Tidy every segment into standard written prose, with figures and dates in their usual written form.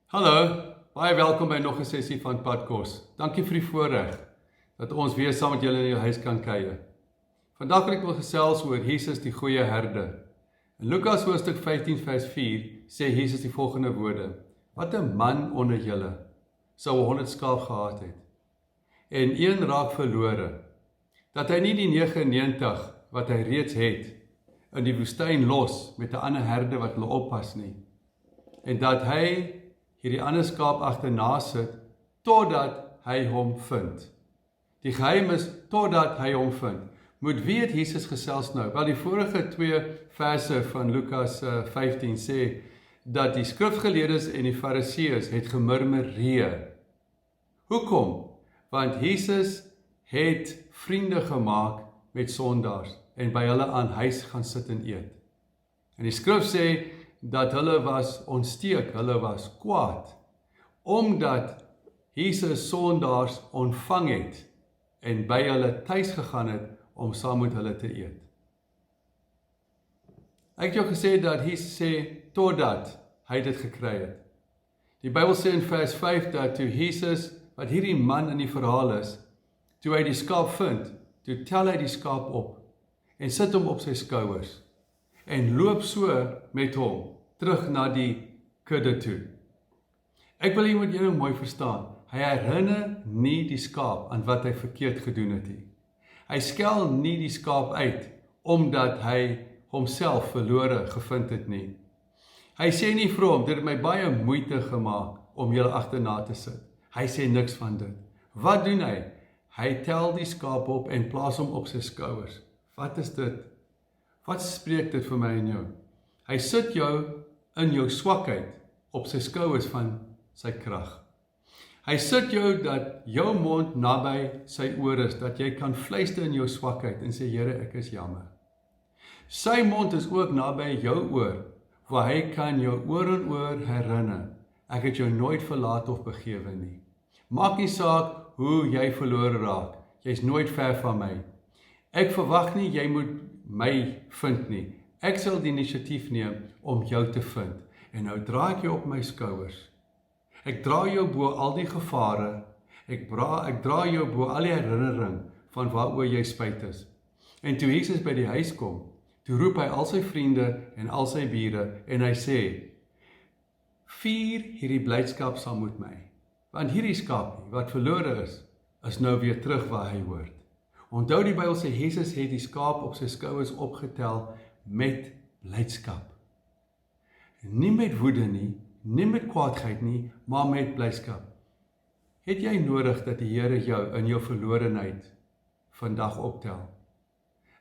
Hallo, baie welkom by nog 'n sessie van Padkos. Dankie vir die voorreg dat ons weer saam met julle in jou huis kan kuier. Vandag wil ek gesels oor Jesus die Goeie Herder. In Lukas hoofstuk 15 vers 4 sê Jesus die volgende woorde: Wat 'n man onder julle sou 100 skaap gehad het en een raak verlore, dat hy nie die 99 wat hy reeds het in die woestyn los met 'n ander herder wat hulle oppas nie, en dat hy hierdie ander skaap agterna sit, totdat hy hom vind. Die geheim is, totdat hy hom vind. Moet wie het Jesus gesels nou? Wel, die vorige 2 verse van Lukas 15 sê, dat die skrifgeleerdes en die fariseërs het gemurmureer. Hoekom? Want Jesus het vriende gemaak met sondaars, en by hulle aan huis gaan sit en eet. En die skrif sê, dat hulle was ontsteek, hulle was kwaad, omdat Jesus sondaars ontvang het, en by hulle tuis gegaan het, om saam met hulle te eet. Ek het jou gesê dat Jesus sê, totdat hy dit gekry het. Die Bybel sê in vers 5, dat toe Jesus, wat hierdie man in die verhaal is, toe hy die skaap vind, toe tel hy die skaap op, en sit hom op sy skouers, en loop so met hom, terug na die kudde toe. Ek wil hier met julle mooi verstaan, hy herinner nie die skaap aan wat hy verkeerd gedoen het nie. Hy skel nie die skaap uit, omdat hy homself verlore gevind het nie. Hy sê nie vir hom, dit het my baie moeite gemaak, om julle agterna te sit. Hy sê niks van dit. Wat doen hy? Hy tel die skaap op, en plaas hom op sy skouers. Wat is dit? Wat spreek dit vir my en jou? Hy sit jou in jou swakheid op sy skouers van sy krag. Hy sit jou dat jou mond naby sy oor is, dat jy kan fluister in jou swakheid en sê, Here, ek is jammer. Sy mond is ook naby jou oor, waar hy kan jou oor en oor herinner, ek het jou nooit verlaat of begewe nie. Maak nie saak hoe jy verlore raak, jy's nooit ver van my. Ek verwag nie jy moet my vind nie. Ek sal die inisiatief neem om jou te vind, en nou dra ek jou op my skouers. Ek dra jou bo al die gevare, ek dra jou bo al die herinnering van waaroor jy spyt is. En toe Jesus by die huis kom, toe roep hy al sy vriende en al sy bure, en hy sê, vier hierdie blydskap saam met my, want hierdie skaap wat verlore is nou weer terug waar hy hoort. Onthou die Bybel sê, Jesus het die skaap op sy skouers opgetel met blydskap. Nie met woede nie, nie met kwaadheid nie, maar met blydskap. Het jy nodig dat die Here jou in jou verlorenheid vandag optel?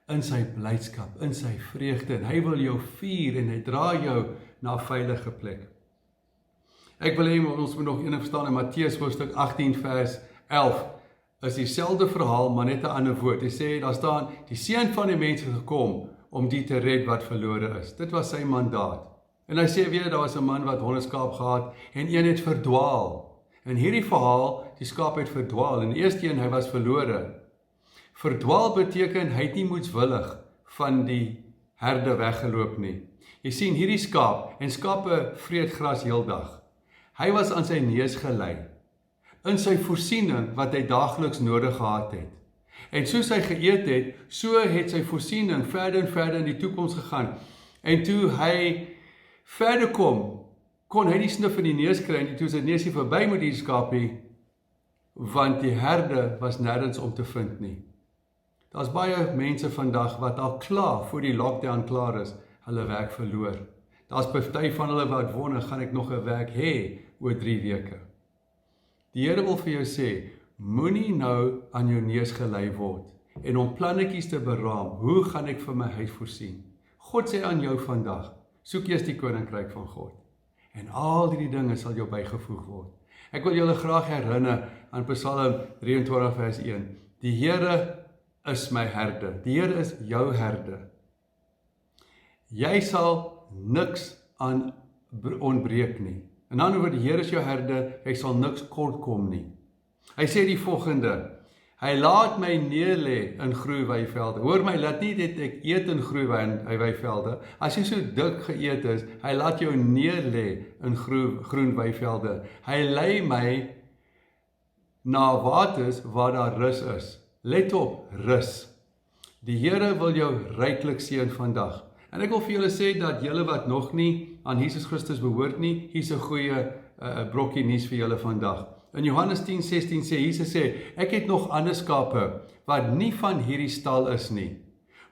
In sy blydskap, in sy vreugde, en hy wil jou vier, en hy dra jou na 'n veilige plek. Ek wil hê, ons moet nog een verstaan, in Matteus hoofstuk 18 vers 11, is dieselfde verhaal, maar net 'n ander woord. Hy sê, daar staan, die seun van die mens het gekom, om die te red wat verlore is. Dit was sy mandaat. En hy sê weer, daar was 'n man wat 100 skaap gehad, en een het verdwaal. En hierdie verhaal, die skaap het verdwaal, en die eerste een, hy was verlore. Verdwaal beteken, hy het nie moedswillig van die herde weggeloop nie. Jy sien, hierdie skaap, en skape vreet gras heeldag. Hy was aan sy neus gelei, in sy voorsiening wat hy daagliks nodig gehad het. En soos hy geëet het, so het sy voorsiening verder en verder in die toekoms gegaan. En toe hy verder kom, kon hy nie snif in die neus kry, en toe sy neusie verby met die skaapie, want die herde was nêrens om te vind nie. Daar's baie mense vandag wat al klaar voor die lockdown klaar is, hulle werk verloor. Daar's party van hulle wat wonder, gaan ek nog 'n werk hê oor 3 weke? Die Here wil vir jou sê, moenie nou aan jou neus gelei word, en om plannetjies te beraam, hoe gaan ek vir my huis voorsien? God sê aan jou vandag, soek eers die koninkryk van God, en al die dinge sal jou bygevoeg word. Ek wil julle graag herinner aan Psalm 23 vers 1, die Here is my herder, die Here is jou herder. Jy sal niks aan ontbreek nie. In ander woorde, die Here is jou herder, jy sal niks kort kom nie. Hy sê die volgende, Hy laat my neerlê in groen weivelde. Hoor my, laat nie dit ek eet in groen weivelde. As jy so dik geëet is, hy laat jou neerlê in groen weivelde. Hy lei my na waters waar daar rus is. Let op, rus. Die Here wil jou ryklik seën vandag. En ek wil vir julle sê dat julle wat nog nie aan Jesus Christus behoort nie, hier's 'n goeie brokkie nuus vir julle vandag. In Johannes 10:16 sê Jesus ek het nog ander skape wat nie van hierdie stal is nie,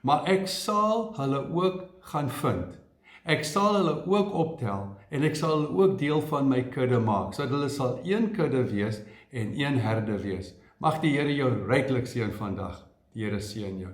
maar ek sal hulle ook gaan vind. Ek sal hulle ook optel en ek sal hulle ook deel van my kudde maak, sodat hulle sal een kudde wees en een herder wees. Mag die Here jou ryklik seën vandag. Die Here seën jou.